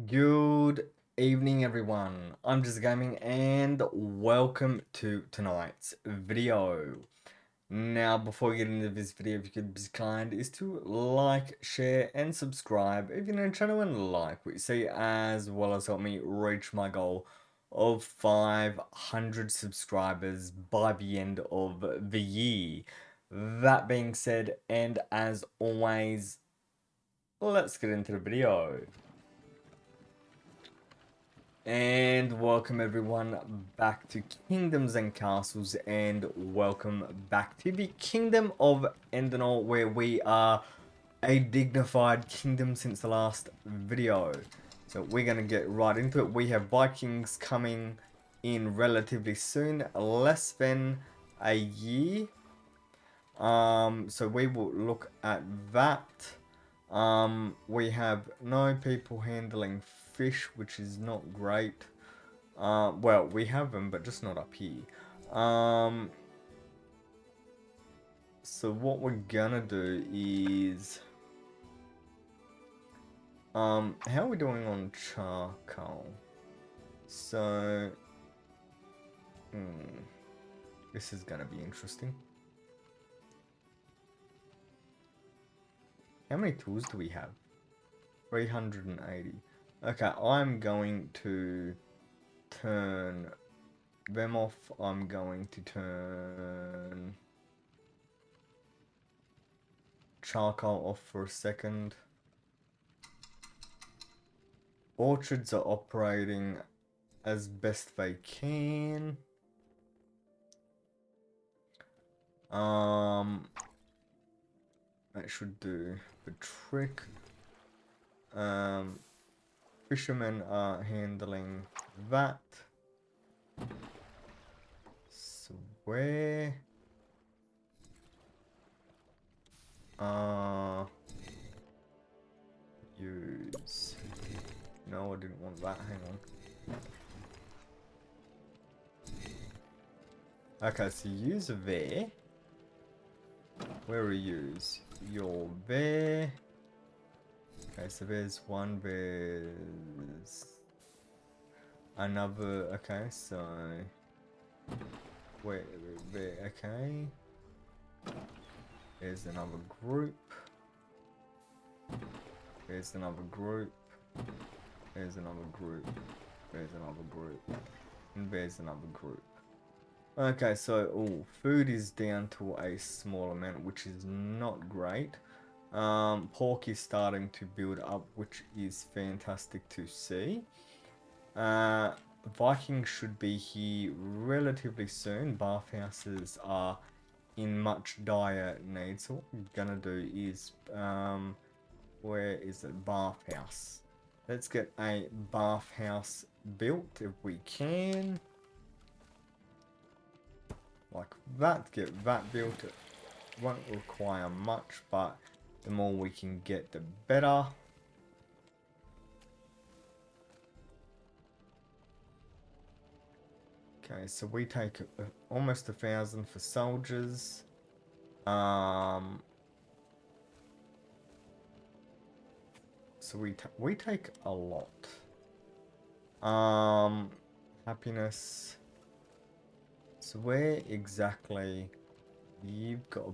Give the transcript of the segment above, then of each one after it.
Good evening, everyone. I'm JezzaGaming, and welcome to tonight's video. Now, before we get into this video, if you could be kind, is to like, share, and subscribe if you're new to the channel and like what you see, as well as help me reach my goal of 500 subscribers by the end of the year. That being said, and as always, let's get into the video. And welcome everyone back to Kingdoms and Castles, and welcome back to the Kingdom of Endanor, where we are a dignified kingdom since the last video. So we're going to get right into it. We have Vikings coming in relatively soon, less than a year. So we will look at that. We have no people handling fish, which is not great. Well, we have them, but just not up here. So what we're gonna do is, how are we doing on charcoal? So, this is gonna be interesting. How many tools do we have? 380. Okay, I'm going to turn them off. I'm going to turn charcoal off for a second. Orchards are operating as best they can. That should do the trick. Fishermen are handling that. Where use? No, I didn't want that. Hang on. Okay, so use are there. Where are yous? You're there. Okay, so there's one. There's another. Okay, so where? Okay. There's another group. There's another group. There's another group. There's another group. And there's another group. Okay, so food is down to a small amount, which is not great. Pork is starting to build up, which is fantastic to see. Vikings should be here relatively soon. Bathhouses are in much dire need. So what I'm gonna do is, where is it? Bathhouse. Let's get a bathhouse built if we can. Like that, get that built. It won't require much, but the more we can get, the better. Okay, so we take almost 1,000 for soldiers. So we take a lot. Happiness. So where exactly? You've got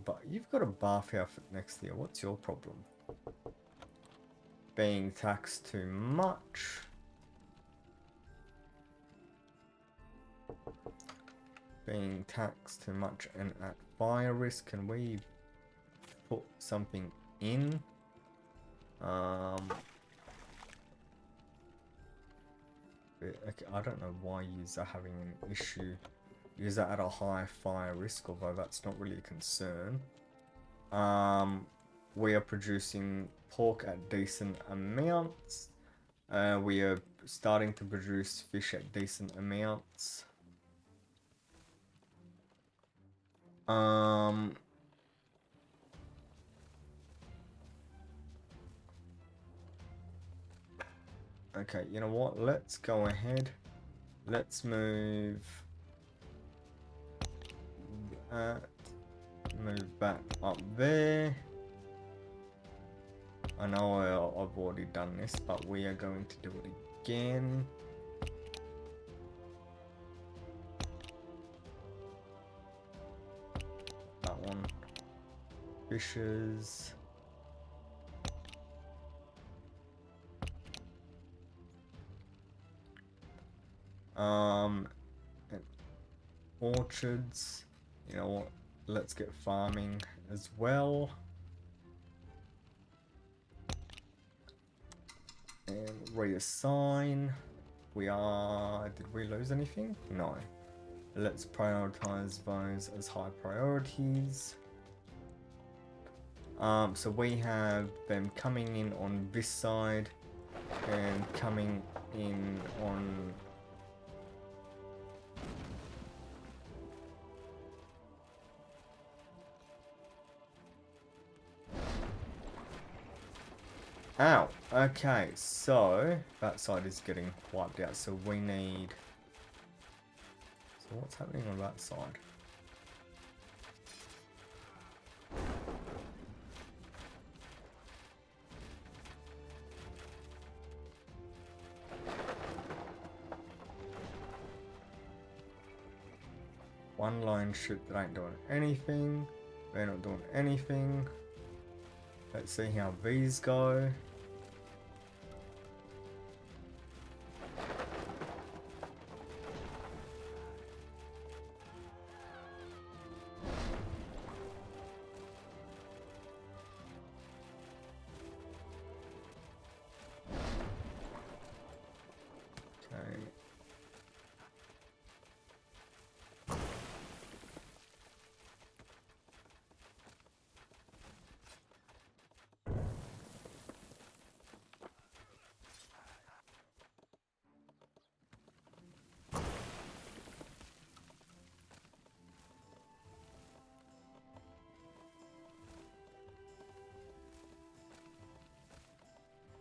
a bathhouse next to you. What's your problem? Being taxed too much. Being taxed too much and at fire risk. Can we put something in? Okay, I don't know why you're having an issue. You're at a high fire risk, although that's not really a concern. We are producing pork at decent amounts. We are starting to produce fish at decent amounts. Okay, you know what? Let's go ahead. Let's move that. Move back up there. I know I've already done this, but we are going to do it again. That one. Fishes. And orchards. You know what? Let's get farming as well. And reassign. Did we lose anything? No. Let's prioritize those as high priorities. So we have them coming in on this side and coming in on Ow! Okay, so that side is getting wiped out, so we need... So what's happening on that side? One line ship that ain't doing anything. They're not doing anything. Let's see how these go. Okay.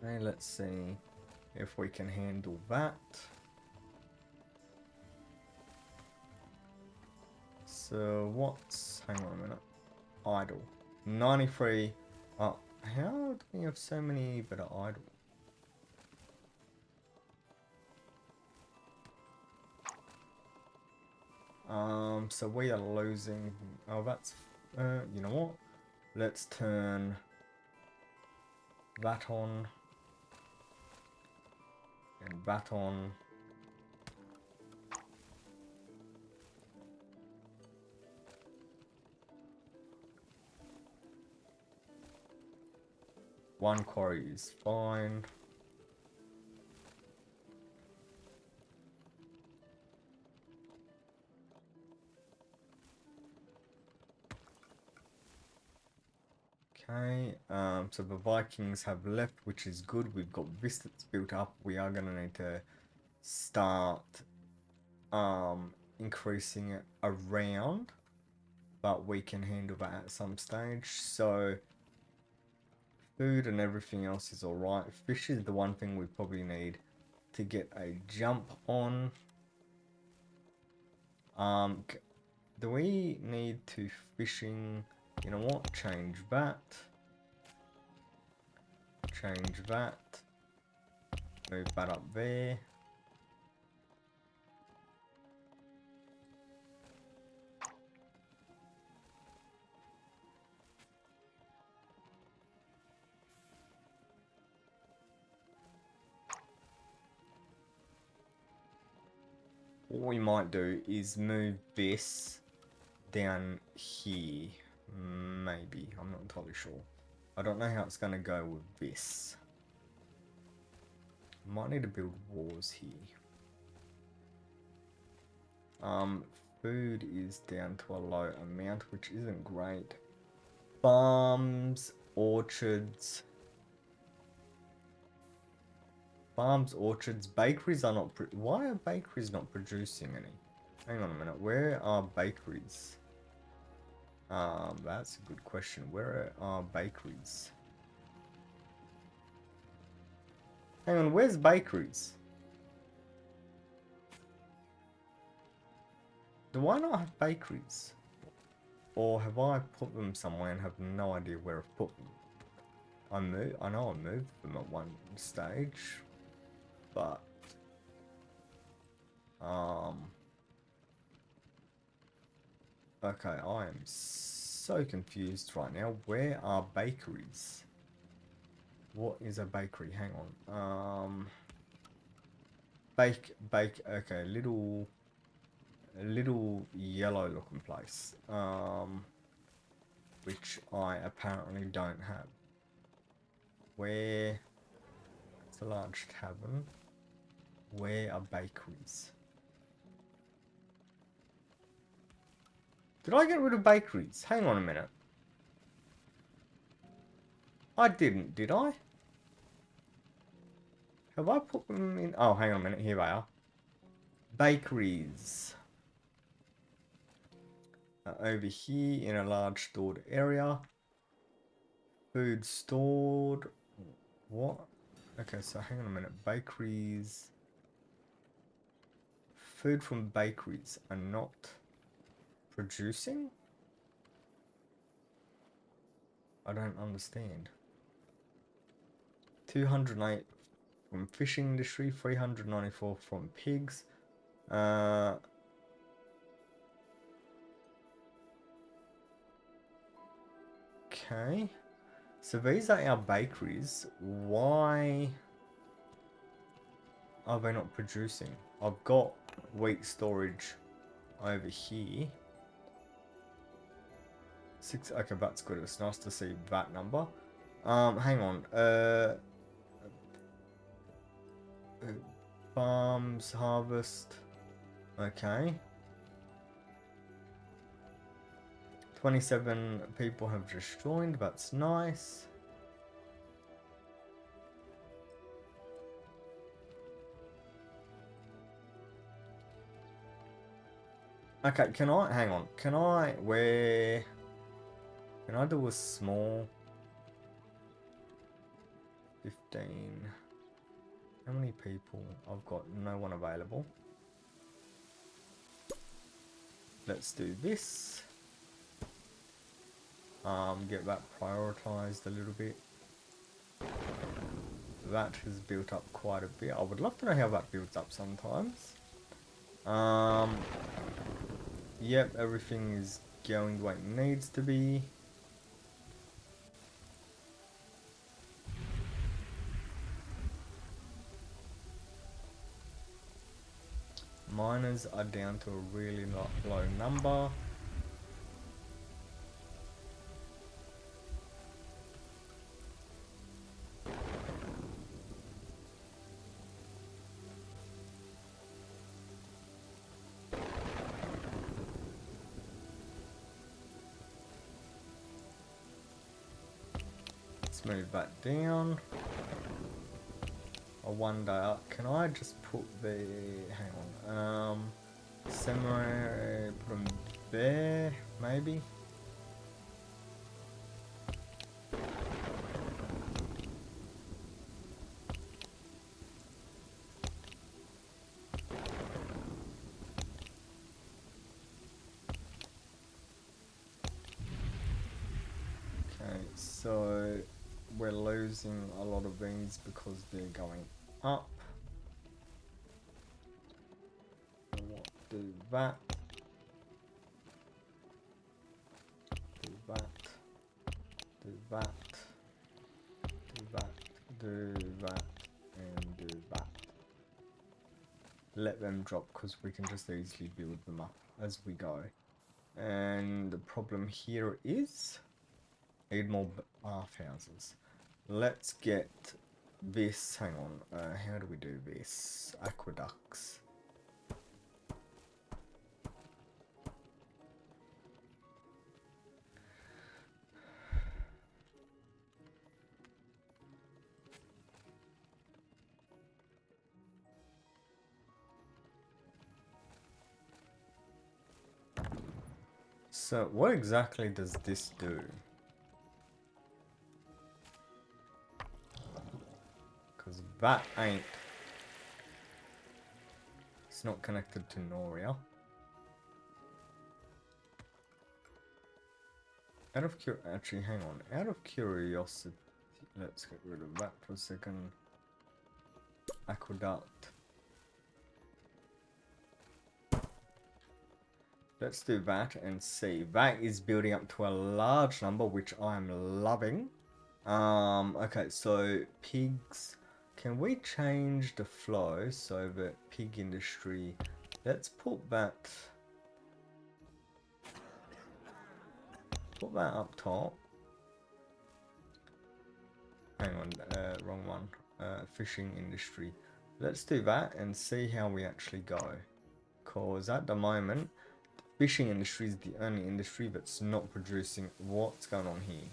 Okay, let's see if we can handle that. So what's... Hang on a minute. Idle. 93. Oh, how do we have so many that are idle? So we are losing... Oh, that's... you know what? Let's turn that on. And that on. One quarry is fine. Okay, so the Vikings have left, which is good. We've got this that's built up. We are gonna need to start increasing it around, but we can handle that at some stage. So food and everything else is alright. Fish is the one thing we probably need to get a jump on. Do we need to fishing? You know what? Change that. Change that. Move that up there. What we might do is move this down here. Maybe. I'm not entirely sure. I don't know how it's going to go with this. Might need to build walls here. Food is down to a low amount, which isn't great. Farms, orchards. Farms, orchards, bakeries are not... Why are bakeries not producing any? Hang on a minute. Where are bakeries? That's a good question. Where are bakeries? Hang on, where's bakeries? Do I not have bakeries? Or have I put them somewhere and have no idea where I've put them? I know I moved them at one stage, but okay, I am so confused right now. Where are bakeries? What is a bakery? Hang on. Bake. Okay, a little yellow looking place. Which I apparently don't have. Where? It's a large tavern. Where are bakeries? Did I get rid of bakeries? Hang on a minute. I didn't, did I? Have I put them in? Oh, hang on a minute. Here they are. Bakeries. Over here in a large stored area. Food stored. What? Okay, so hang on a minute. Bakeries. Food from bakeries are not producing? I don't understand. 208 from fishing industry, 394 from pigs. Okay. So these are our bakeries. Why are they not producing? I've got wheat storage over here. 6. Okay, that's good. It's nice to see that number. Hang on. Farms harvest. Okay. 27 people have just joined. That's nice. Okay, can I hang on? Can I do a small 15? How many people? I've got no one available. Let's do this. Get that prioritized a little bit. That has built up quite a bit. I would love to know how that builds up sometimes. Yep, everything is going the way it needs to be. Miners are down to a really low number. Let's move that down. I wonder, can I just put the, hang on, samurai, put them there, maybe? Okay, so we're losing a lot of these because they're going up. Do that. Do that. Do that. Do that. Do that. And do that. Let them drop because we can just easily build them up as we go. And the problem here is need more bathhouses. Let's get this. Hang on. How do we do this? Aqueducts. So what exactly does this do? Because that ain't... It's not connected to Noria. Actually, hang on. Out of curiosity, Let's get rid of that for a second. Aqueduct. Let's do that and see. That is building up to a large number, which I'm loving. Okay, so pigs. Can we change the flow so that pig industry? Let's put that. Put that up top. Hang on, wrong one. Fishing industry. Let's do that and see how we actually go. Cause at the moment, fishing industry is the only industry that's not producing. What's going on here?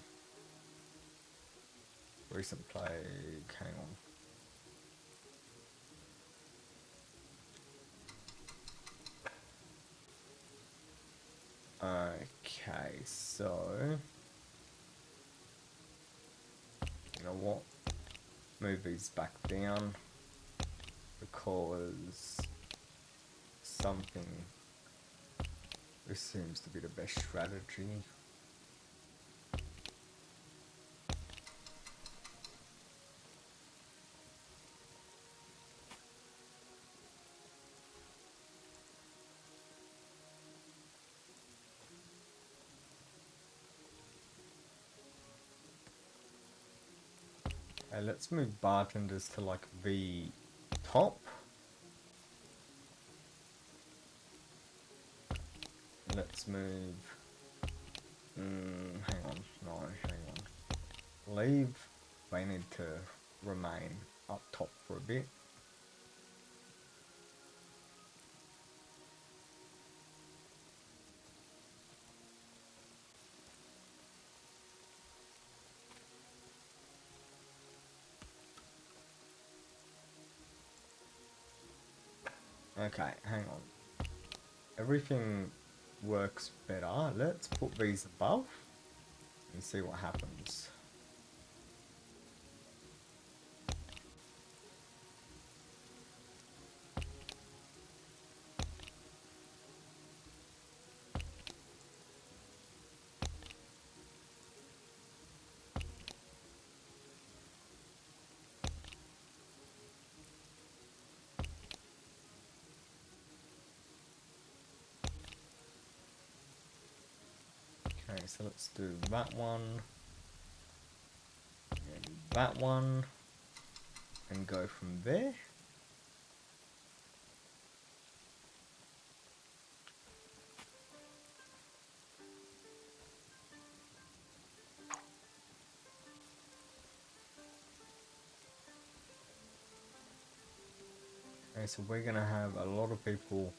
Recent plague. Hang on. Okay, so you know what? Move these back down because something. This seems to be the best strategy. Okay, let's move bartenders to like the top. Let's move. Hang on, no, hang on. Leave. They need to remain up top for a bit. Okay, hang on. Everything works better. Let's put these above and see what happens. Okay, so let's do that one and that one and go from there. Okay, so we're gonna have a lot of people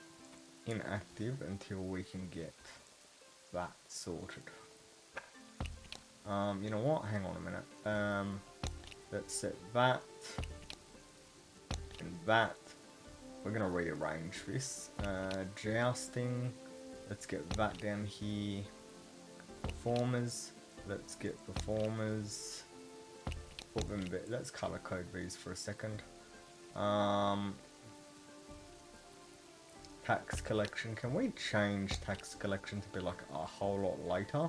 inactive until we can get that sorted. You know what? Hang on a minute. Let's set that and that. We're gonna rearrange this. Jousting. Let's get that down here. Performers. Let's get performers. Put them a bit. Let's color code these for a second. Tax collection. Can we change tax collection to be like a whole lot later?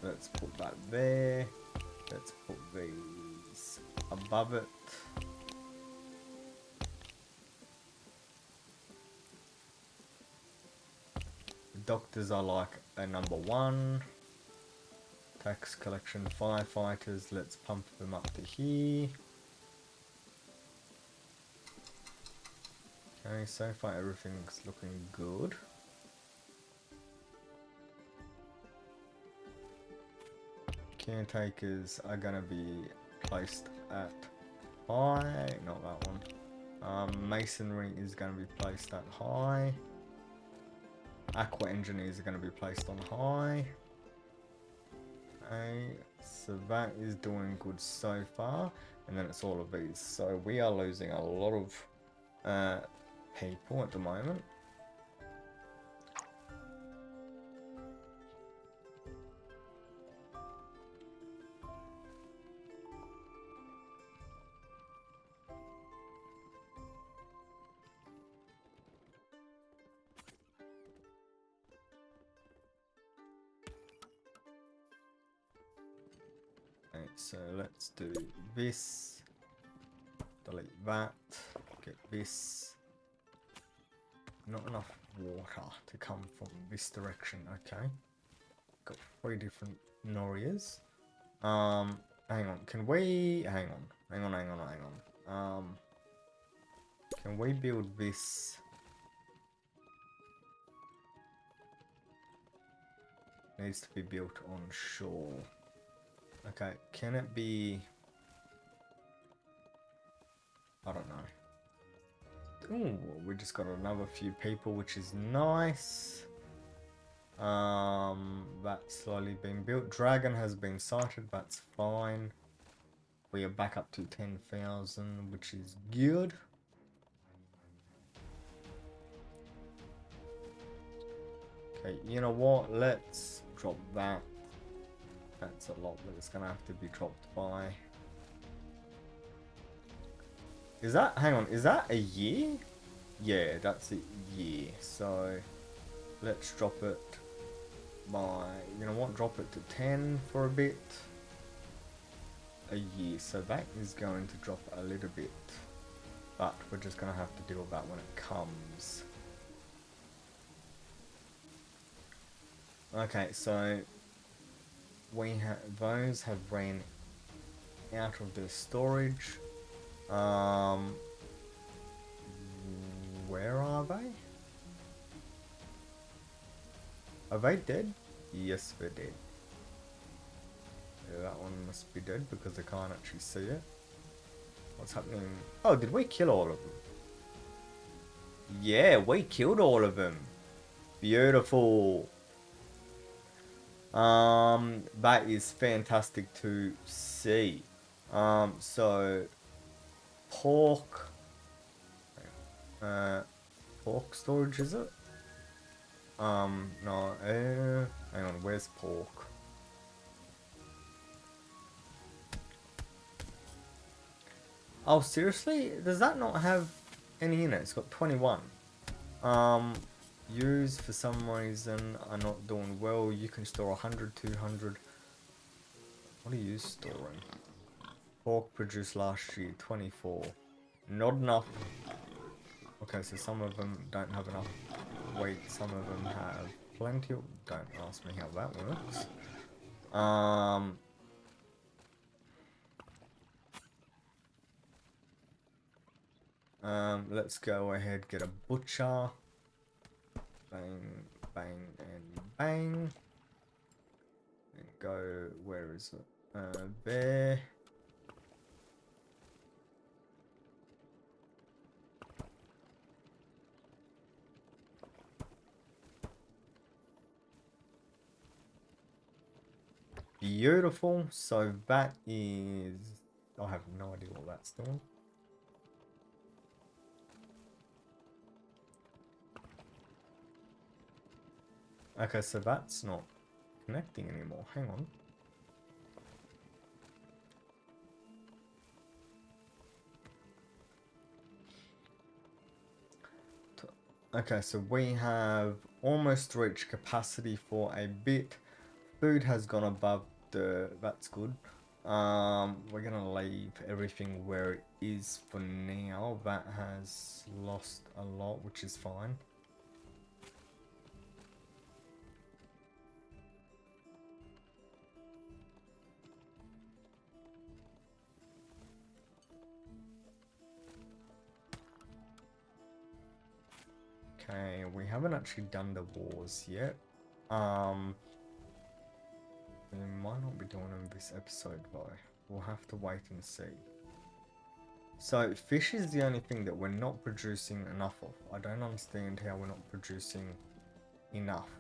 Let's put that there. Let's put these above it. The doctors are like a number 1. Tax collection firefighters, let's pump them up to here. Okay, so far everything's looking good. Caretakers are gonna be placed at high, not that one. Masonry is gonna be placed at high. Aqua engineers are gonna be placed on high. Okay, so that is doing good so far, and then it's all of these. So we are losing a lot of people at the moment. so let's do this. Delete that. Get this. Not enough water to come from this direction. Okay. Got 3 different Norias. Hang on. Can we... Hang on. Can we build this... Needs to be built on shore. Okay, can it be... I don't know. Ooh, we just got another few people, which is nice. That's slowly being built. Dragon has been sighted, that's fine. We are back up to 10,000, which is good. Okay, you know what? Let's drop that. That's a lot, but it's gonna have to be dropped by. Is that, hang on, is that a year? Yeah, that's a year. So let's drop it by, you know what, drop it to 10 for a bit. A year, so that is going to drop a little bit. But we're just gonna have to deal with that when it comes. Okay, so we have, those have ran out of the storage. Where are they? Are they dead? Yes, they're dead. Yeah, that one must be dead because I can't actually see it. What's happening? Oh, did we kill all of them? Yeah, we killed all of them. Beautiful. That is fantastic to see. So pork, pork storage, is it? No, hang on, where's pork? Oh, seriously? Does that not have any in it? It's got 21. Use for some reason are not doing well. You can store 100, 200. What are you storing? Pork produced last year, 24. Not enough. Okay, so some of them don't have enough weight. Some of them have plenty. Don't ask me how that works. Let's go ahead, get a butcher. Bang, bang, and bang. And go, where is it? There. Beautiful. So that is... I have no idea what that's doing. Okay, so that's not connecting anymore. Hang on. Okay, so we have almost reached capacity for a bit. Food has gone above the... That's good. We're gonna leave everything where it is for now. That has lost a lot, which is fine. Okay, we haven't actually done the wars yet. We might not be doing them this episode though. We'll have to wait and see. So fish is the only thing that we're not producing enough of. I don't understand how we're not producing enough.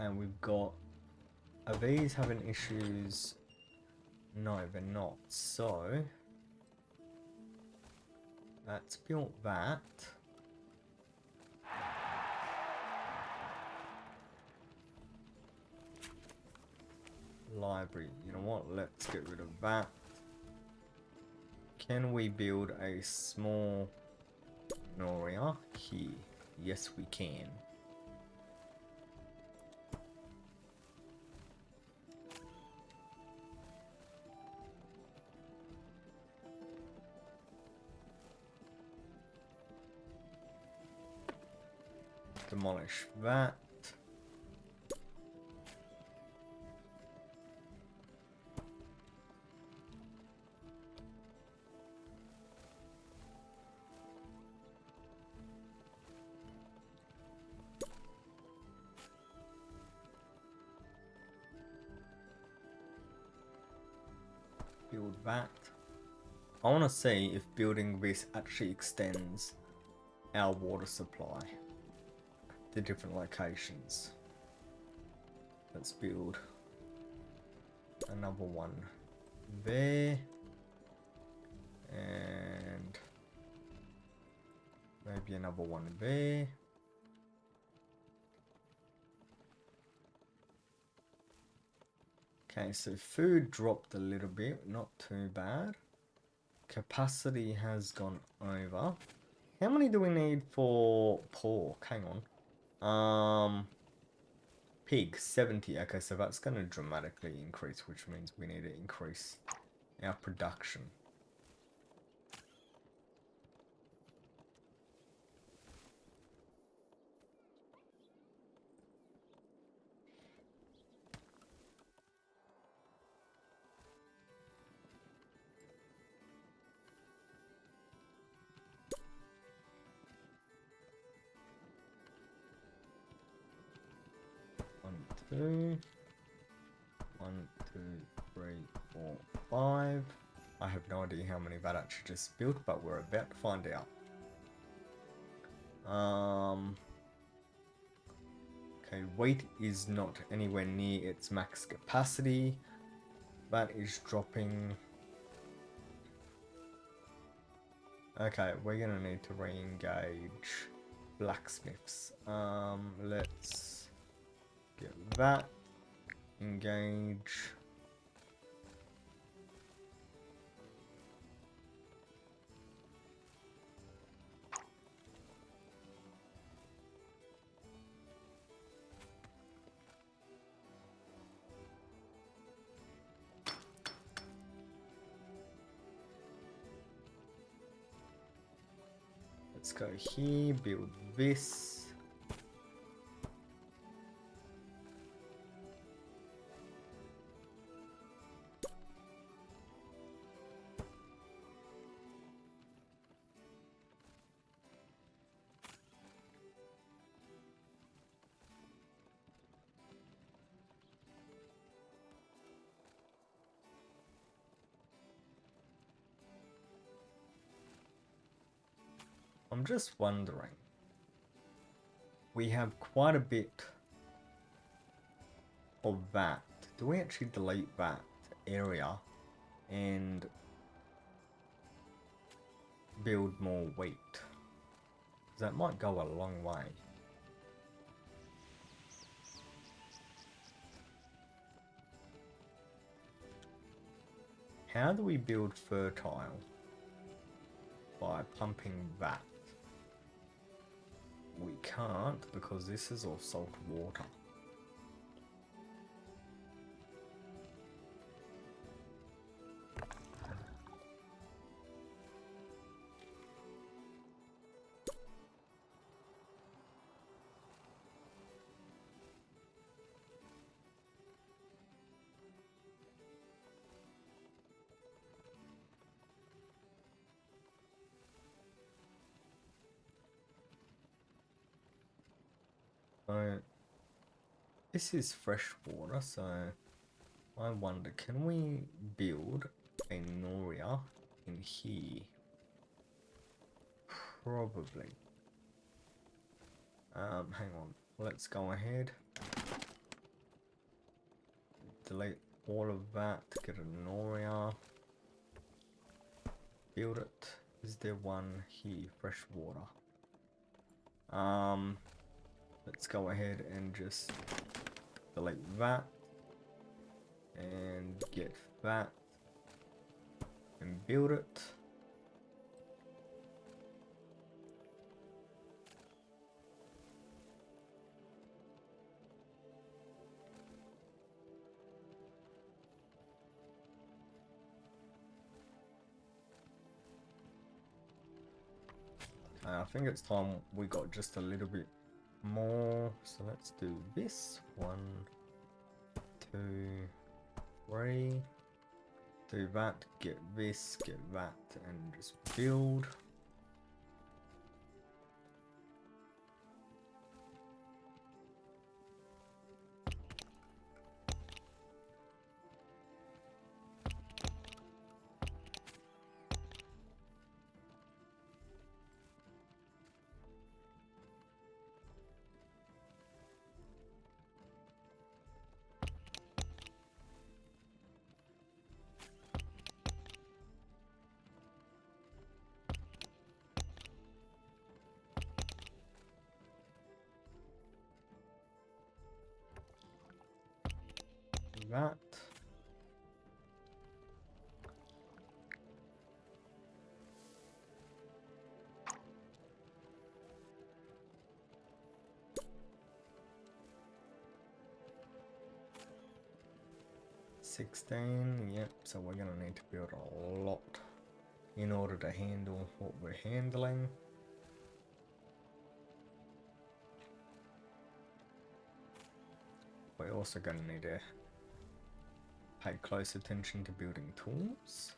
And we've got, are these having issues? No, they're not. So let's build that. Library. You know what? Let's get rid of that. Can we build a small Noria here? Yes, we can. Demolish that. Build that. I want to see if building this actually extends our water supply to different locations. Let's build another one there, and maybe another one there. Okay, so food dropped a little bit, not too bad. Capacity has gone over. How many do we need for pork? Hang on. Pig, 70. Okay, so that's going to dramatically increase, which means we need to increase our production. One, two. 1, 2, 3, 4, 5. I have no idea how many that actually just built, but we're about to find out. Okay, weight is not anywhere near its max capacity. That is dropping. Okay, we're gonna need to re-engage blacksmiths. Let's get that. Engage. Let's go here, build this. I'm just wondering, we have quite a bit of that. Do we actually delete that area and build more wheat? That might go a long way. How do we build fertile? By pumping that. We can't because this is all salt water. So this is fresh water, so I wonder, can we build a Noria in here? Probably. Hang on. Let's go ahead. Delete all of that, get an area, build it. Is there one here? Fresh water. Let's go ahead and just delete that and get that and build it. I think it's time we got just a little bit more, so let's do this. 1, 2, 3. Do that, get this, get that, and just build. That. Yep, so we're gonna need to build a lot in order to handle what we're handling. We're also gonna need to pay close attention to building tools.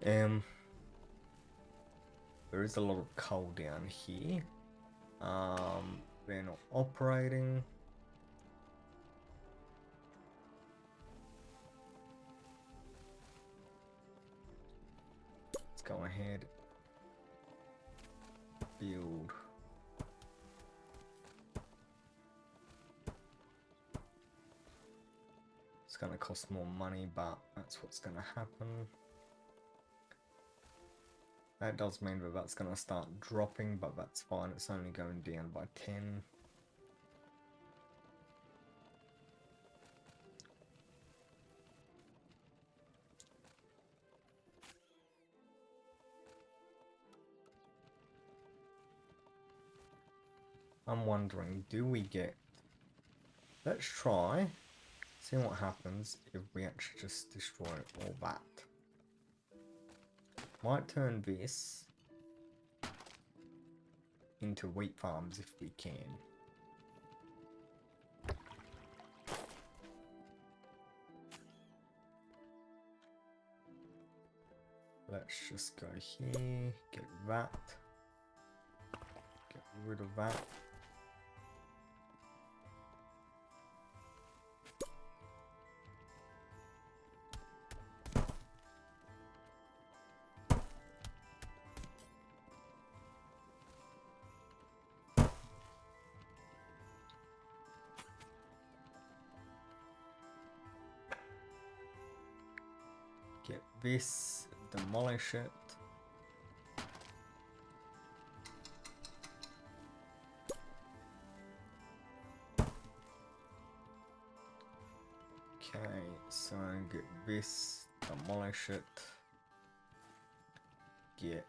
There is a lot of coal down here. They're not operating. Let's go ahead, build. It's gonna cost more money, but that's what's gonna happen. That does mean that that's gonna start dropping, but that's fine. It's only going down by 10. I'm wondering, do we get... Let's try, see what happens if we actually just destroy all that. Might turn this into wheat farms if we can. Let's just go here, get that, get rid of that. Get this, demolish it. Okay, so get this, demolish it. Get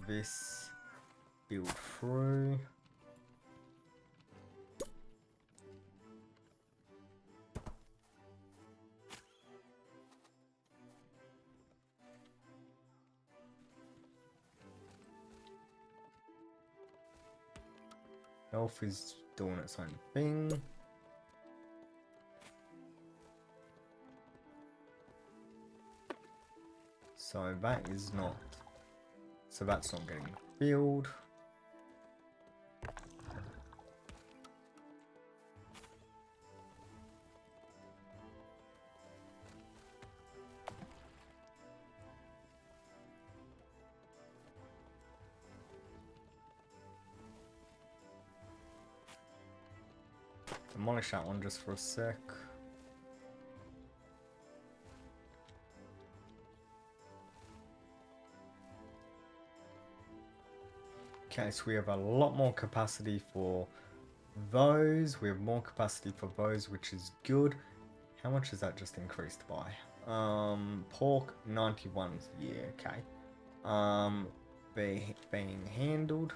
this, build through. Elf is doing its own thing. So that is not... So that's not getting filled. demolish that one just for a sec. Okay, so we have a lot more capacity for those. We have more capacity for those, which is good. How much has that just increased by? Pork 91. Yeah, okay. Being handled.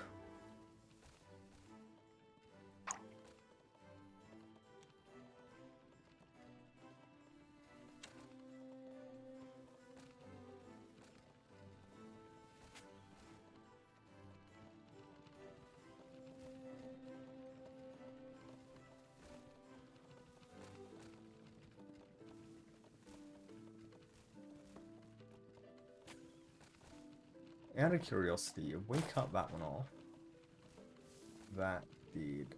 Out of curiosity, if we cut that one off, that did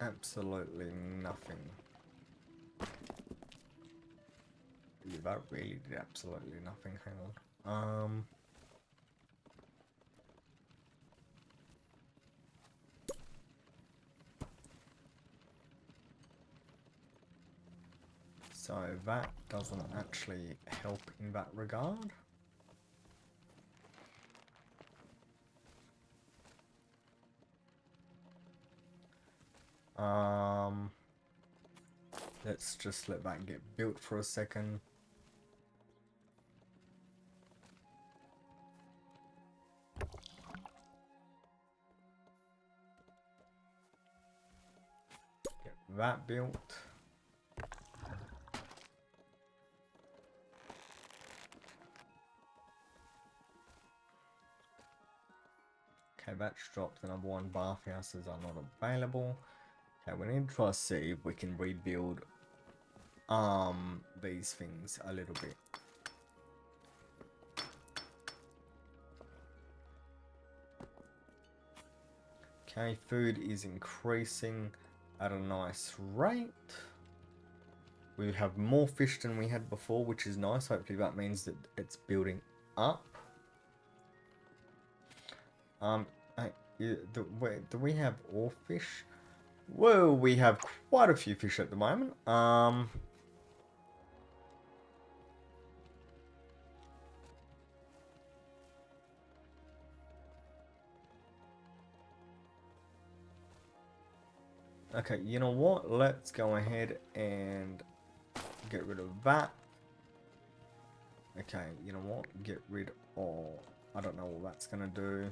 absolutely nothing. Yeah, that really did absolutely nothing. Hang on. So that doesn't actually help in that regard. Let's just let that get built for a second. Get that built. Okay, that's dropped. The number one bathhouses are not available. Okay, we need to try to see if we can rebuild these things a little bit. Okay, food is increasing at a nice rate. We have more fish than we had before, which is nice. Hopefully that means that it's building up. Do we have all fish? Whoa, we have quite a few fish at the moment. Okay, you know what? Let's go ahead and get rid of that. Okay, you know what? Get rid of... I don't know what that's going to do.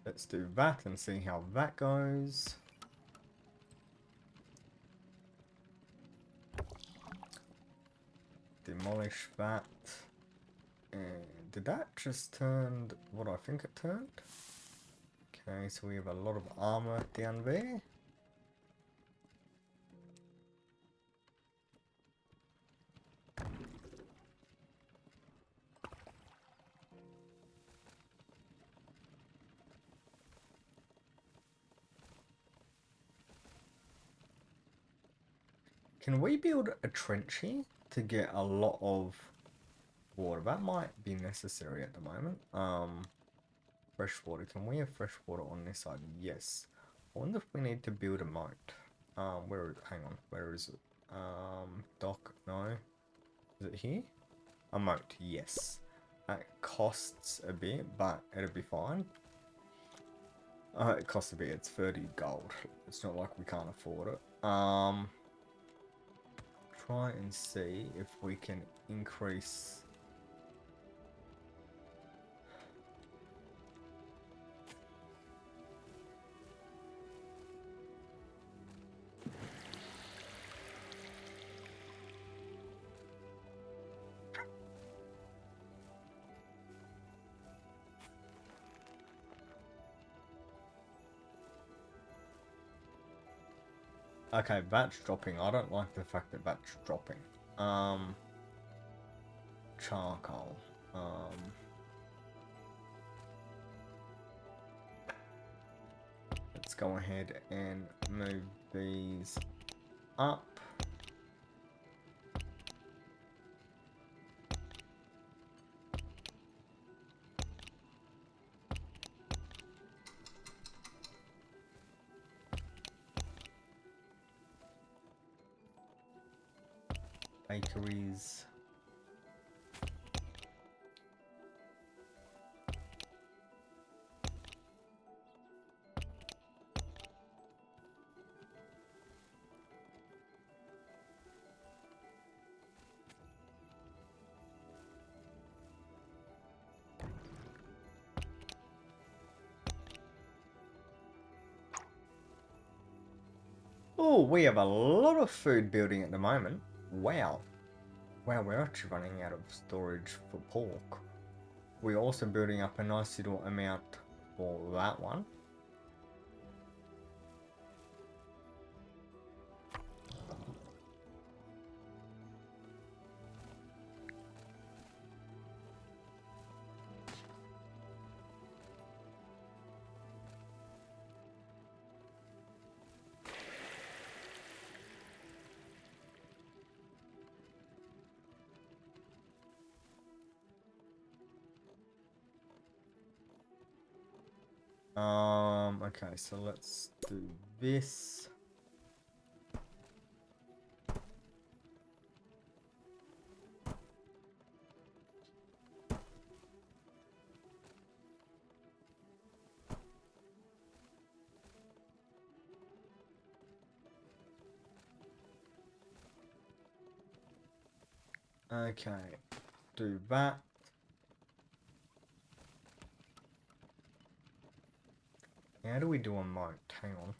Let's do that and see how that goes. Demolish that. And did that just turn what I think it turned? Okay, so we have a lot of armor down there. Can we build a trench here to get a lot of water? That might be necessary at the moment. Fresh water. Can we have fresh water on this side? Yes. I wonder if we need to build a moat. Hang on, where is it? Dock, no. Is it here? A moat, yes. It costs a bit, but it'll be fine. It costs a bit, it's 30 gold. It's not like we can't afford it. Try and see if we can increase... Okay, that's dropping. I don't like the fact that that's dropping. Charcoal. Let's go ahead and move these up. Bakeries. Oh, we have a lot of food building at the moment. Wow. Wow, we're actually running out of storage for pork. We're also building up a nice little amount for that one. Okay, so let's do this. Okay, do that. How do we do a moat? Hang on.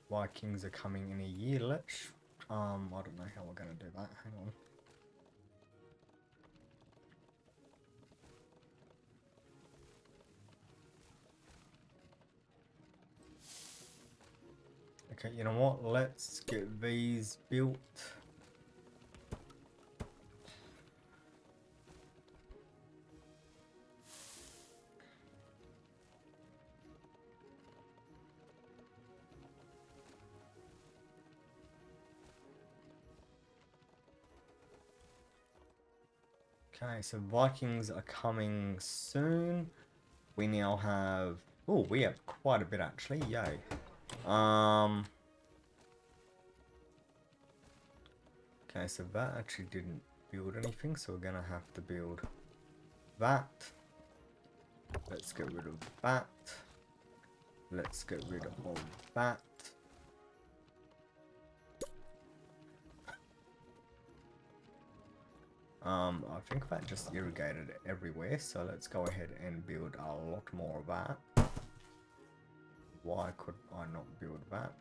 Vikings are coming in a year. Let's I don't know how we're gonna do that. Hang on. Okay, you know what? Let's get these built. Okay, so Vikings are coming soon. We now have... Oh, we have quite a bit actually. Yay. Okay, so that actually didn't build anything, so we're gonna have to build that. Let's get rid of that. Let's get rid of all that. I think that just irrigated everywhere, so let's go ahead and build a lot more of that. Why could I not build that?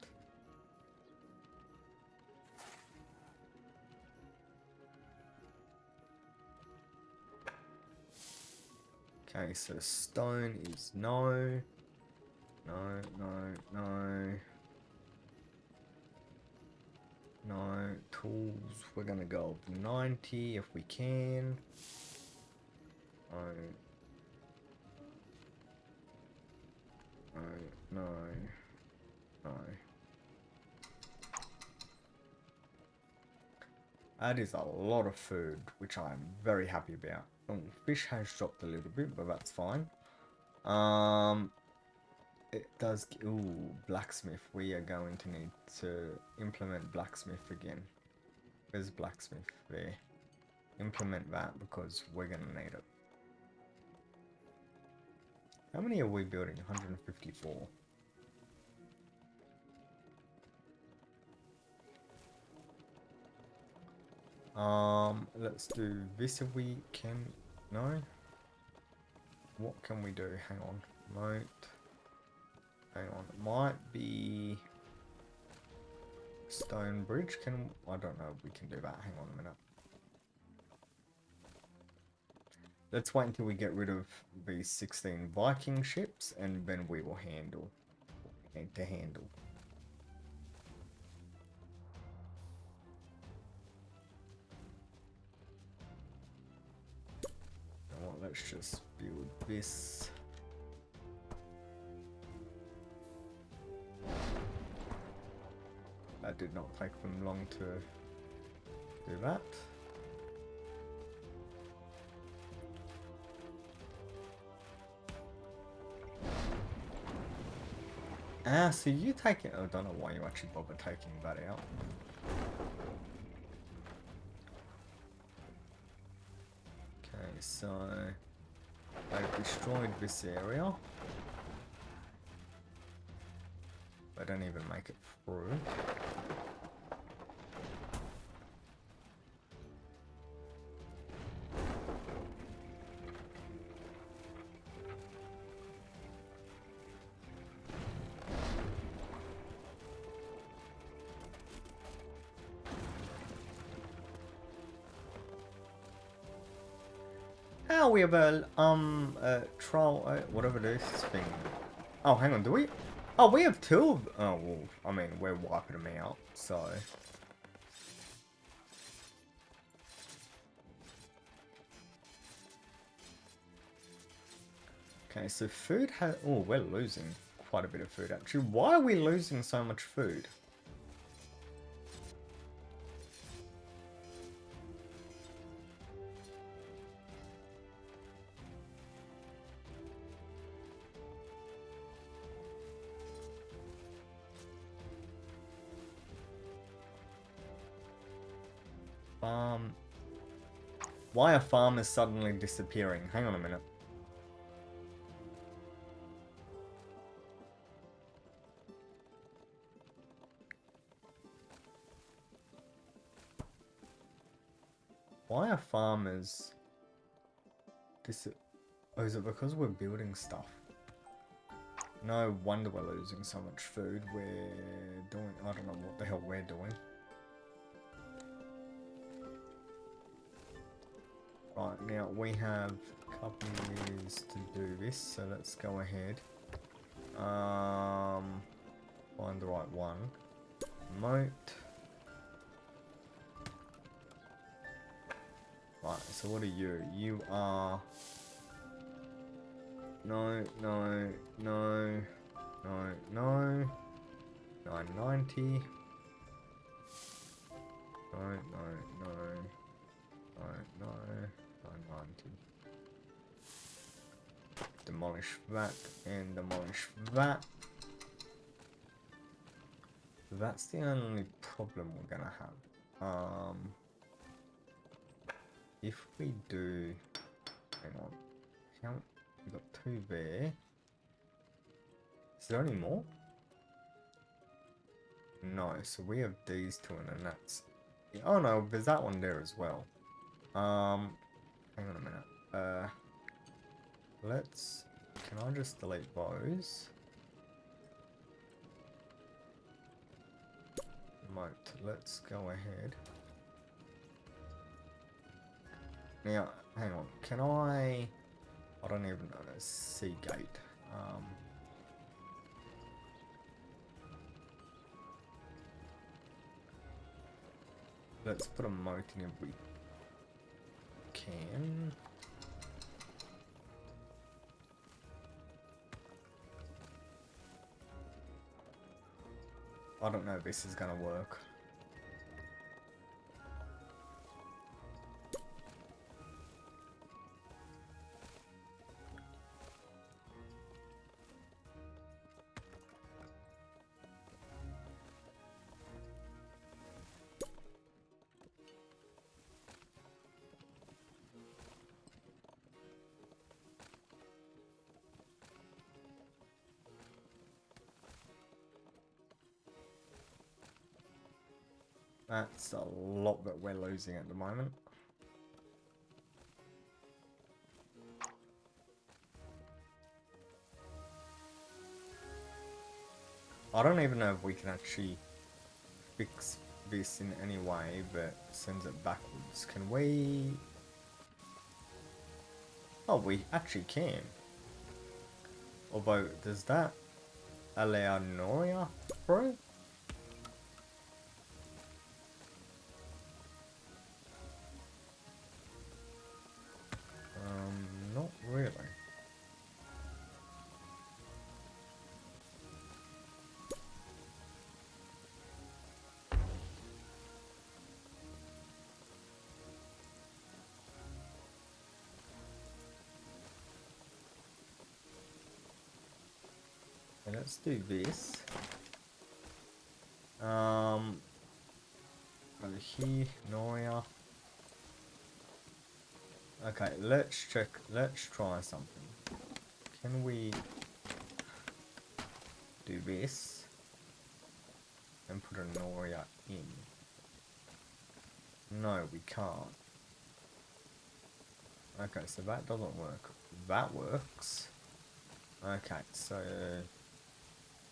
Okay, so stone is no. No, no, no. No. Tools, we're gonna go up 90 if we can. No. No, no, no. That is a lot of food, which I'm very happy about. Oh, fish has dropped a little bit, but that's fine. It does... Ooh, blacksmith. We are going to need to implement blacksmith again. Where's blacksmith? There. Implement that because we're going to need it. How many are we building? 154. Let's do this if we can. No? What can we do? Hang on. Moat. Hang on. It might be stone bridge. I don't know if we can do that. Hang on a minute. Let's wait until we get rid of these 16 Viking ships, and then we will handle what we need to handle. You know what, let's just build this. That did not take them long to do that. Ah, so you take it. I don't know why you actually bother taking that out. Okay, so they've destroyed this area. They don't even make it through. How we have a trial, whatever this thing. Oh, hang on, do we? Oh, we have two of, oh, well, I mean, we're wiping them out, so. Okay, so food has, oh, we're losing quite a bit of food, actually. Why are we losing so much food? Why are farmers suddenly disappearing? Hang on a minute. Why are farmers oh, is it because we're building stuff? No wonder we're losing so much food. We're doing, I don't know what the hell we're doing. Right, now we have a couple of years to do this, so let's go ahead. Find the right one. Moat. Right, so what are you? You are... No, no, no, no, no. 990. No, no, no. No, no. 990. Demolish that and demolish that. That's the only problem we're gonna have. If we do, hang on, how we got two there? Is there any more? No, so we have these two, and then that's. Oh no, there's that one there as well. Hang on a minute. Let's. Can I just delete those? Moat. Let's go ahead. Now, hang on. Can I don't even know. Seagate. Let's put a moat in if we can. I don't know if this is gonna work. That's a lot that we're losing at the moment. I don't even know if we can actually fix this in any way that sends it backwards. Can we? Oh, we actually can. Although, does that allow Noria through? Not really. Okay, let's do this. Over here, Noria. Okay, let's check. Let's try something. Can we do this and put a Noria in? No, we can't. Okay, so that doesn't work. That works. Okay, so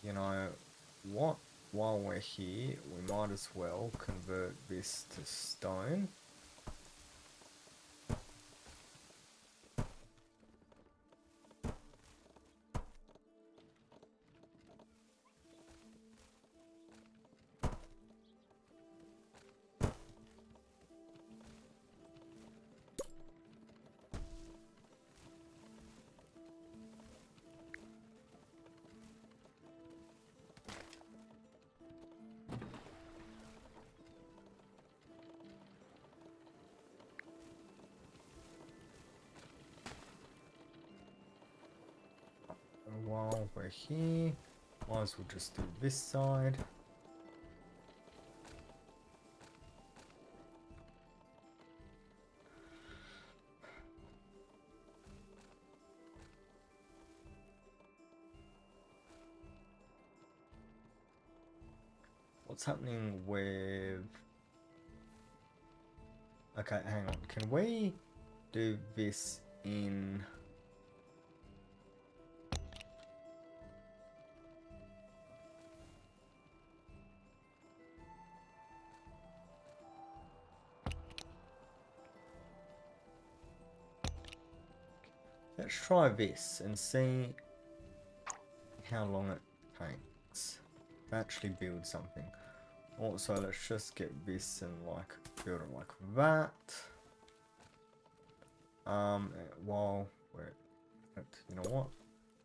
you know what? While we're here, we might as well convert this to stone. And while we're here, might as well just do this side. What's happening with... Okay, hang on. Can we do this in... Let's try this and see how long it takes to actually build something. Also, let's just get this and like build it like that. While we're at, you know what?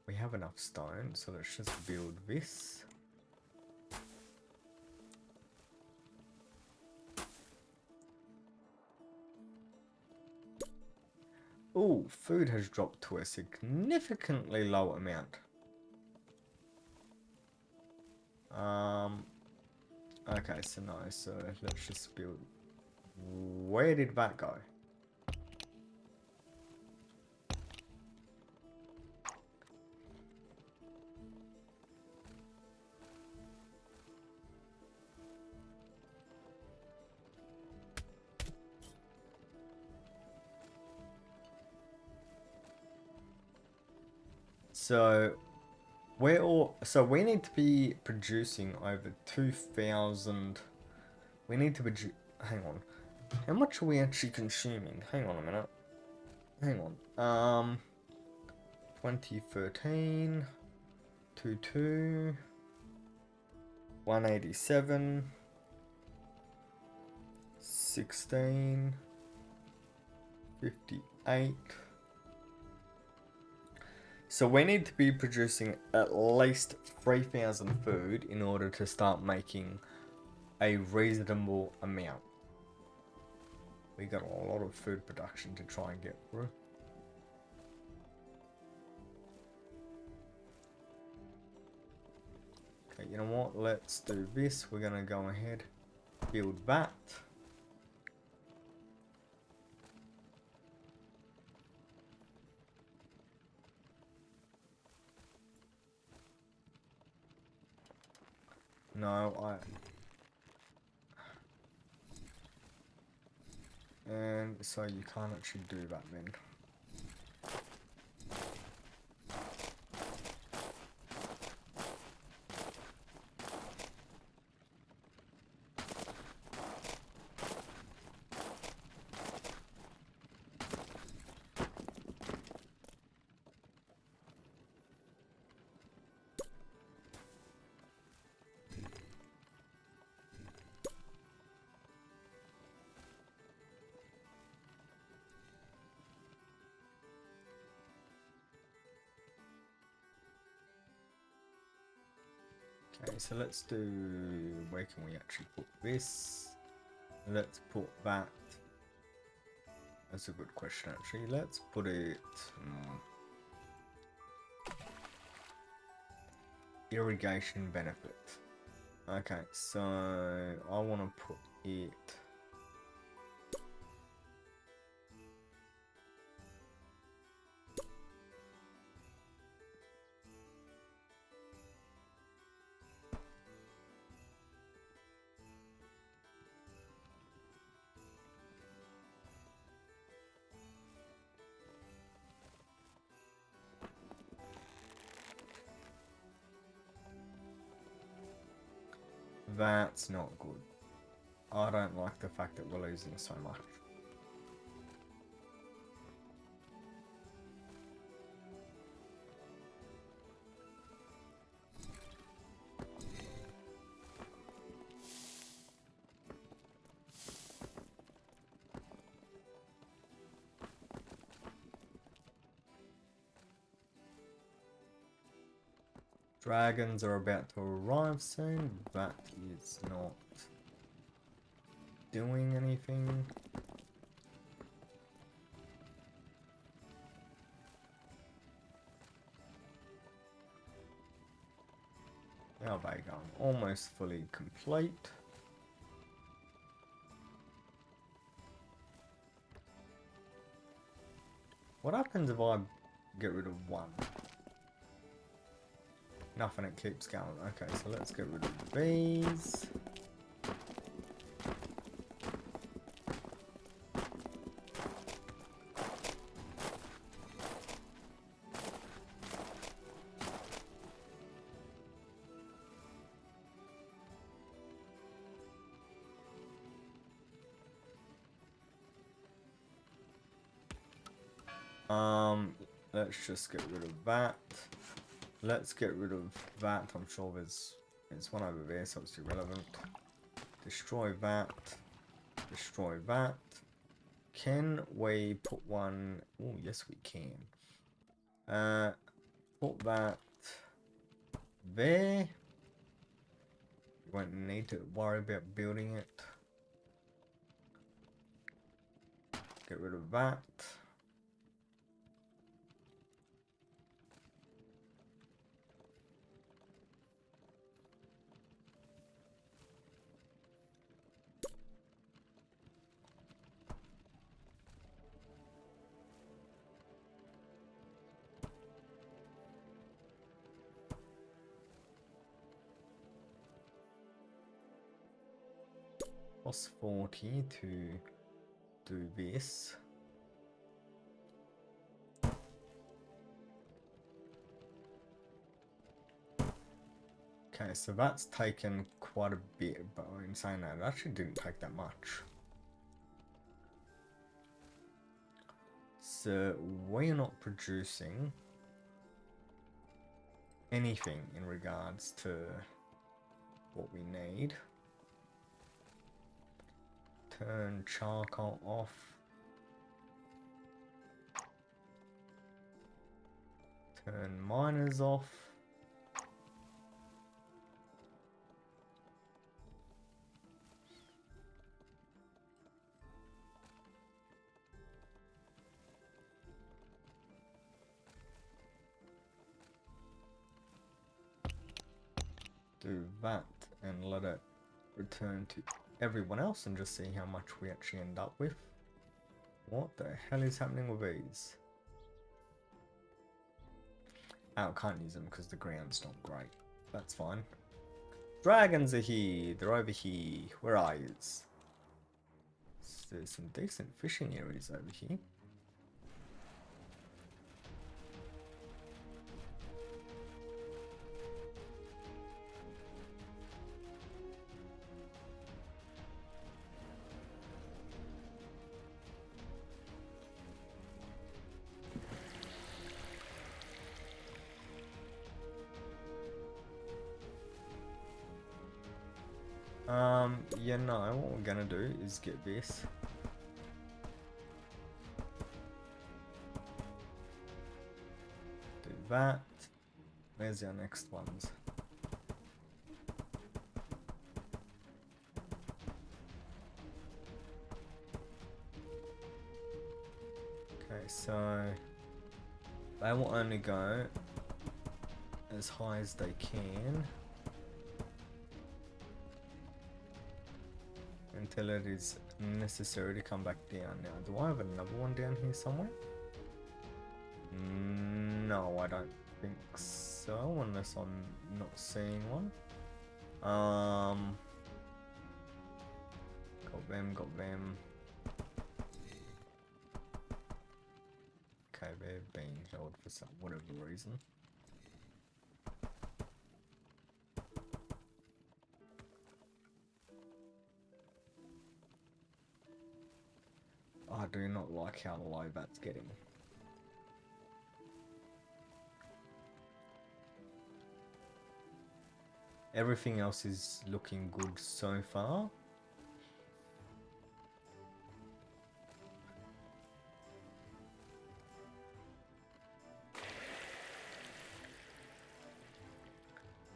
We have enough stone, so let's just build this. Ooh, food has dropped to a significantly low amount. Okay, so no, so let's just build. Where did that go? So we need to be producing over 2,000. We need to produce. Hang on. How much are we actually consuming? Hang on a minute. Hang on. 2013, 22, 187, 16, 58. So we need to be producing at least 3,000 food in order to start making a reasonable amount. We got a lot of food production to try and get through. Okay, you know what? Let's do this. We're gonna go ahead, build that. No, and so you can't actually do that then. Okay, so let's do, where can we actually put this? Let's put that. That's a good question actually. Let's put it irrigation benefit. Okay, so I want to put it that's not good. I don't like the fact that we're losing so much. Dragons are about to arrive soon. That is not doing anything. Now they go almost fully complete. What happens if I get rid of one? Nothing, it keeps going. Okay, so let's get rid of these. Let's just get rid of that. Let's get rid of that. I'm sure there's one over there, so it's irrelevant. Destroy that. Destroy that. Can we put one? Oh, yes, we can. Put that there. You won't need to worry about building it. Get rid of that. Plus 40 to do this. Okay, so that's taken quite a bit, but in saying that, it actually didn't take that much. So we're not producing anything in regards to what we need. Turn charcoal off. Turn miners off. Do that and let it return to everyone else and just see how much we actually end up with. What the hell is happening with these? Oh, can't use them because the ground's not great. That's fine. Dragons are here. They're over here. Where are you? There's some decent fishing areas over here. Yeah, no, what we're gonna do is get this. Do that. Where's our next ones? so they will only go as high as they can until it is necessary to come back down. Now, do I have another one down here somewhere? No, I don't think so, unless I'm not seeing one. Got them. Okay, they're being held for some whatever reason. I do not like how low that's getting. Everything else is looking good so far.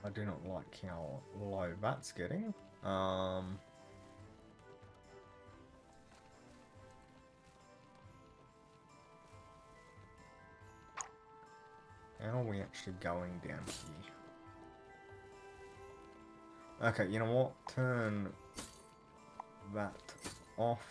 I do not like how low that's getting. How are we actually going down here? Okay, you know what? Turn that off.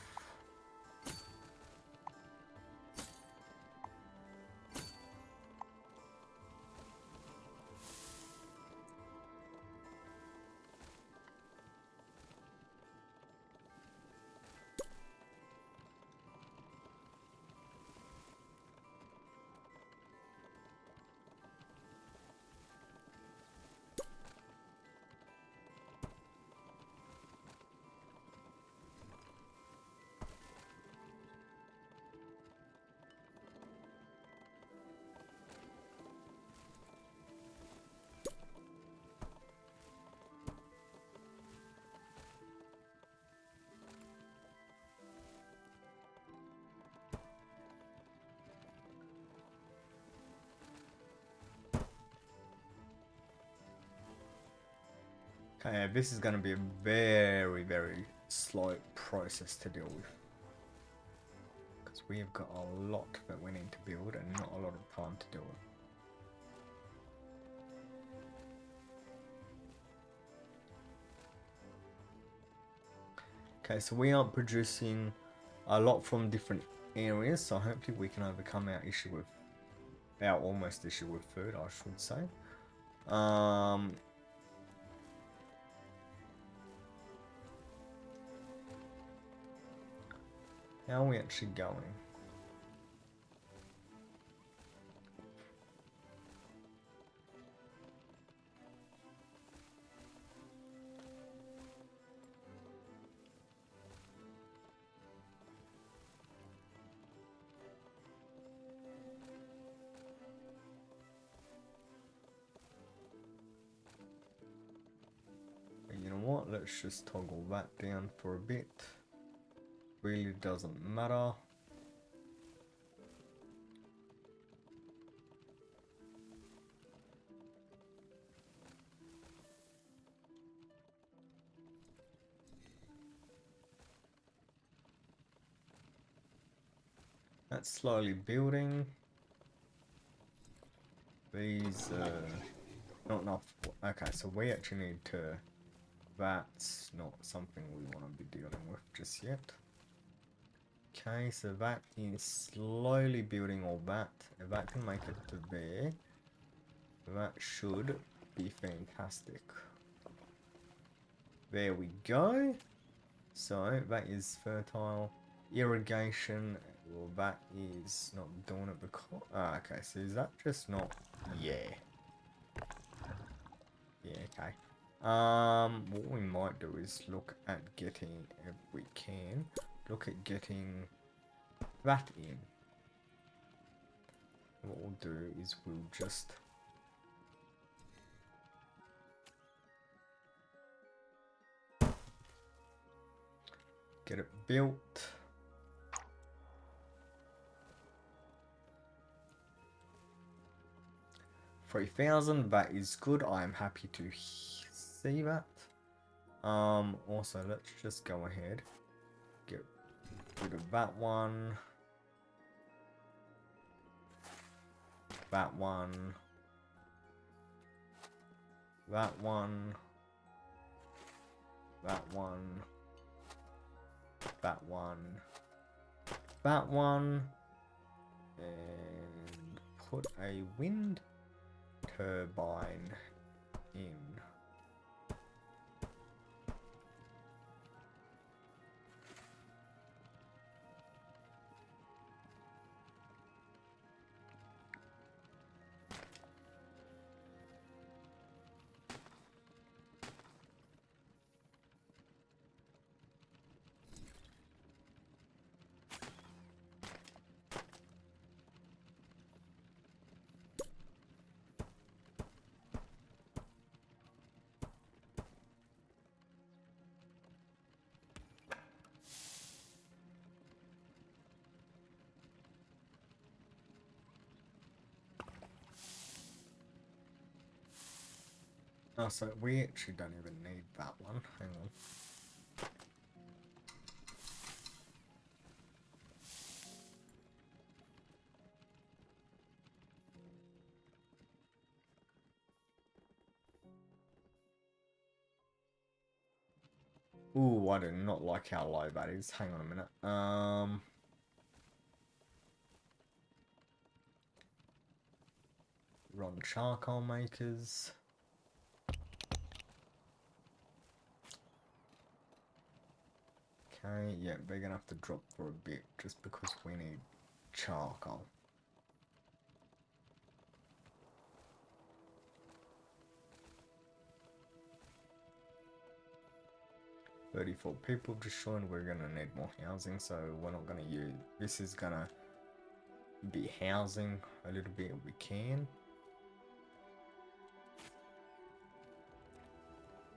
Okay, this is going to be a very, very slow process to deal with. Because we have got a lot that we need to build and not a lot of time to do it. Okay, so we are producing a lot from different areas, so hopefully we can overcome our almost issue with food, I should say. How are we actually going? You know what? Let's just toggle that down for a bit. Really doesn't matter. That's slowly building. These not enough. Okay, so we actually need to. That's not something we want to be dealing with just yet. Okay, so that is slowly building all that. If that can make it to there, that should be fantastic. There we go. So that is fertile. Irrigation, well, that is not doing it because... okay, so is that just not... Yeah. Yeah, okay. What we might do is look at getting, if we can, look at getting that in. What we'll do is we'll just get it built. $3,000, that is good. I am happy to see that. Also, let's just go ahead, get rid of that one. that one, that one, that one, that one, that one, and put a wind turbine in. Oh, so we actually don't even need that one. Hang on. Ooh, I do not like how low that is. Hang on a minute. Run charcoal makers. Okay, yeah, they're gonna have to drop for a bit just because we need charcoal. "34 people just joined. We're gonna need more housing, so we're not gonna use. This is gonna be housing a little bit if we can.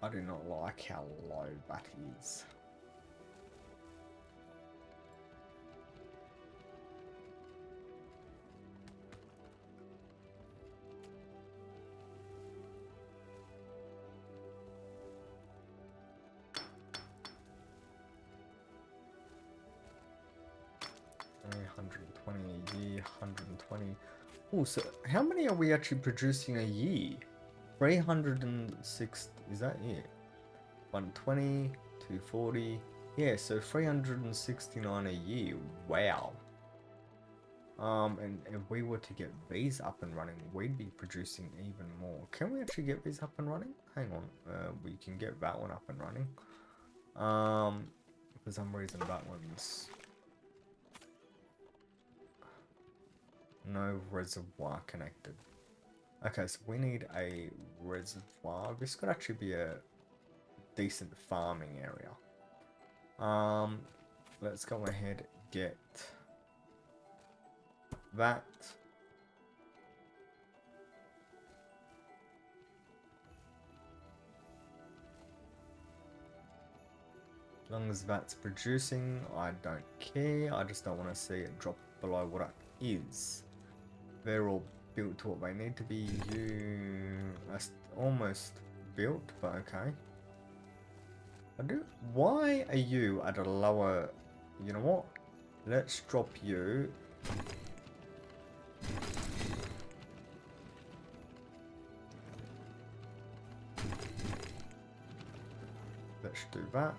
I do not like how low that is. $120 a year, 120. Oh, so how many are we actually producing a year? 306, is that it? 120, 240. Yeah, so 369 a year. Wow. And if we were to get these up and running, we'd be producing even more. Can we actually get these up and running? Hang on, we can get that one up and running. For some reason that one's no reservoir connected. Okay, so we need a reservoir. This could actually be a decent farming area. Let's go ahead and get that. As long as that's producing, I don't care. I just don't want to see it drop below what it is. They're all built to what they need to be. Almost built, but okay. Why are you at a lower... You know what? Let's drop you. Let's do that.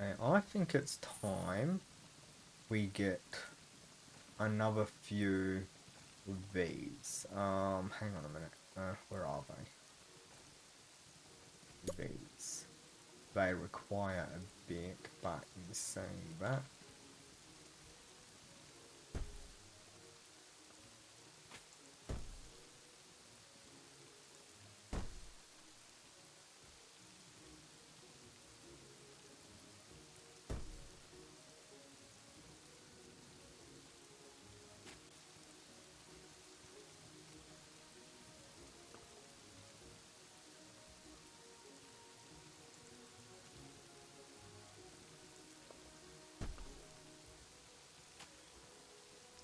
Okay, I think it's time we get another few of these. Hang on a minute. Where are they? These. They require a bit, but in saying that,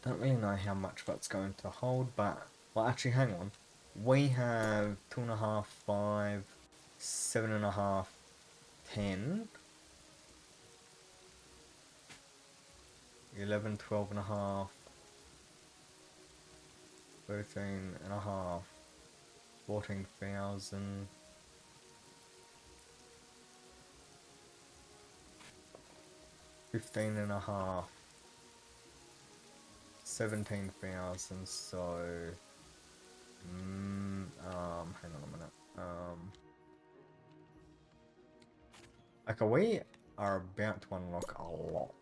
Don't really know how much that's going to hold, but well, actually, hang on. We have 2.5, 5, 7.5, 10, 11, 12.5, 13.5, 14,000. 15.5, 17,000. So, hang on a minute. Okay, we are about to unlock a lot.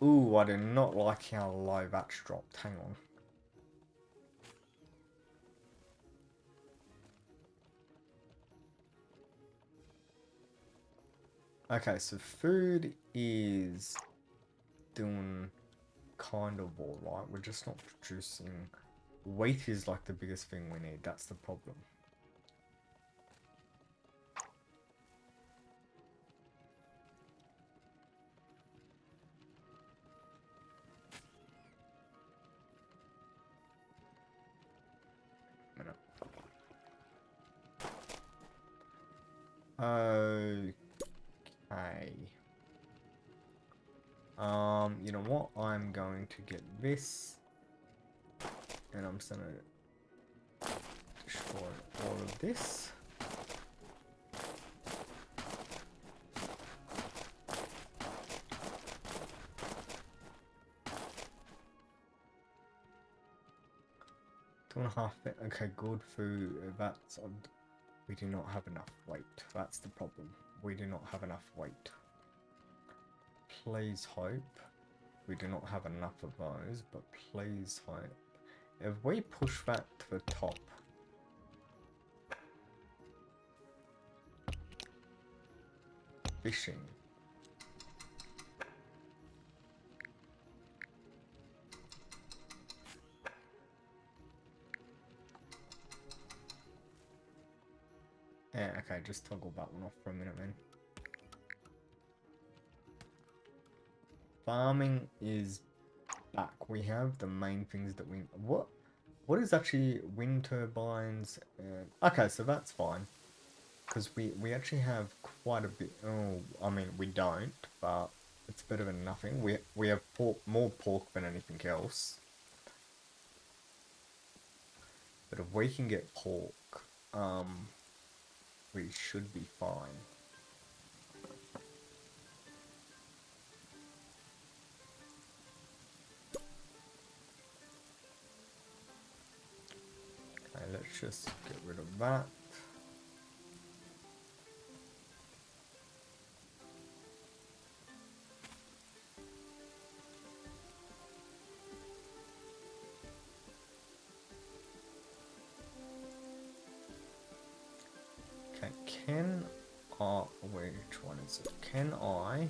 Ooh, I do not like how low that's dropped. Hang on. Okay, so food is doing kind of alright. We're just not producing. Weight is like the biggest thing we need. That's the problem. Okay. You know what? I'm going to get this, and I'm just gonna destroy all of this. Two and a half. Okay, good food. That's. We do not have enough weight. That's the problem. We do not have enough weight. Please hope. We do not have enough of those, but please hope. If we push that to the top. Fishing. Yeah, okay, just toggle that one off for a minute, man. Farming is back. We have the main things that we... What is actually wind turbines? Okay, so that's fine. Because we actually have quite a bit... Oh, I mean, we don't, but it's better than nothing. We have more pork than anything else. But if we can get pork, we should be fine. Okay, let's just get rid of that. Okay, which one is it? Can I...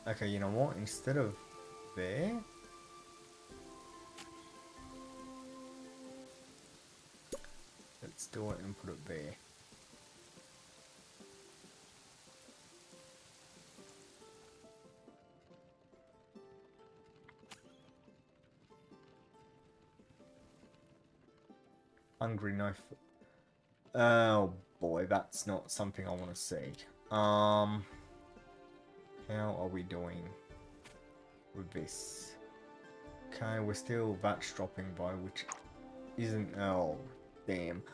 Okay, you know what? Instead of there... Let's do it and put it there. Hungry no food. Oh boy, that's not something I want to see. How are we doing with this? Okay, we're still batch dropping by, which isn't... Oh, damn.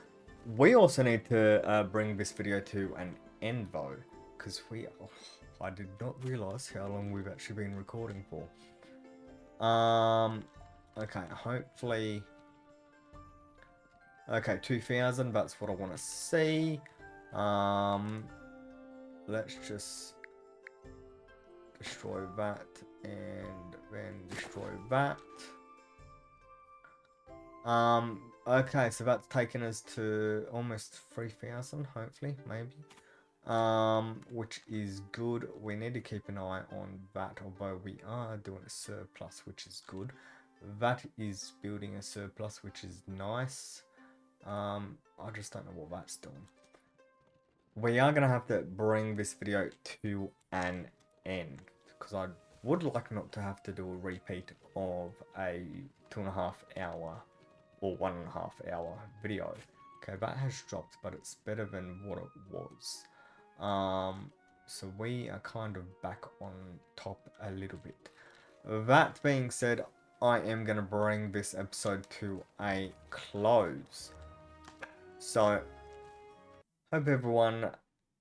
We also need to bring this video to an end though, because I did not realize how long we've actually been recording for. Okay, hopefully... Okay, 2,000, that's what I want to see. Let's just destroy that and then destroy that. Okay, so that's taken us to almost 3,000, hopefully, maybe. Which is good. We need to keep an eye on that, although we are doing a surplus, which is good. That is building a surplus, which is nice. I just don't know what that's doing. We are gonna have to bring this video to an end because I would like not to have to do a repeat of a 2.5 hour or 1.5 hour video. Okay, that has dropped, but it's better than what it was. So we are kind of back on top a little bit. That being said, I am going to bring this episode to a close. So, hope everyone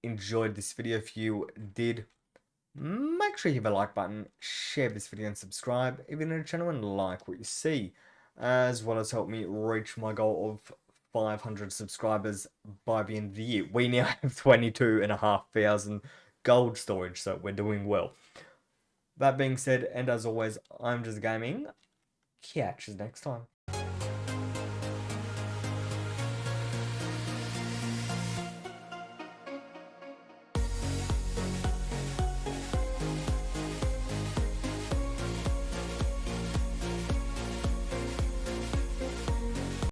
enjoyed this video. If you did, make sure you hit the like button, share this video and subscribe if you're new to the channel and like what you see, as well as help me reach my goal of 500 subscribers by the end of the year. We now have 22,500 gold storage, so we're doing well. That being said, and as always, I'm JezzaGaming. Catch you next time.